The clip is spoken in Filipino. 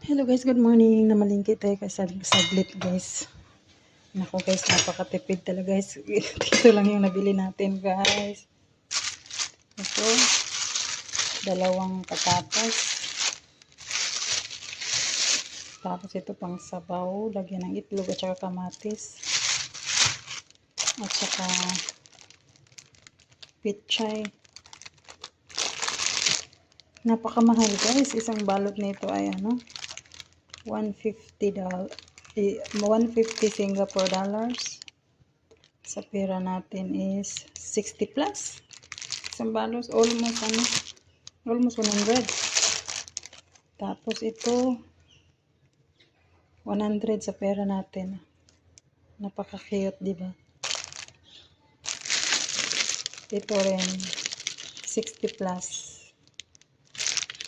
Hello guys, good morning. Namalingki tayo kasi saglit guys. Naku guys, napakatipid talaga guys. Ito lang yung nabili natin guys. Ito, dalawang patatas. Tapos ito pang sabaw, lagyan ng itlog at saka kamatis. At saka pichay. Napakamahal guys. Isang balot nito ay $150 Singapore dollars. Sa pera natin is 60 plus. Isang balos, almost 100. Tapos ito 100 sa pera natin. Napaka-cute, di ba? Ito rin 60 plus.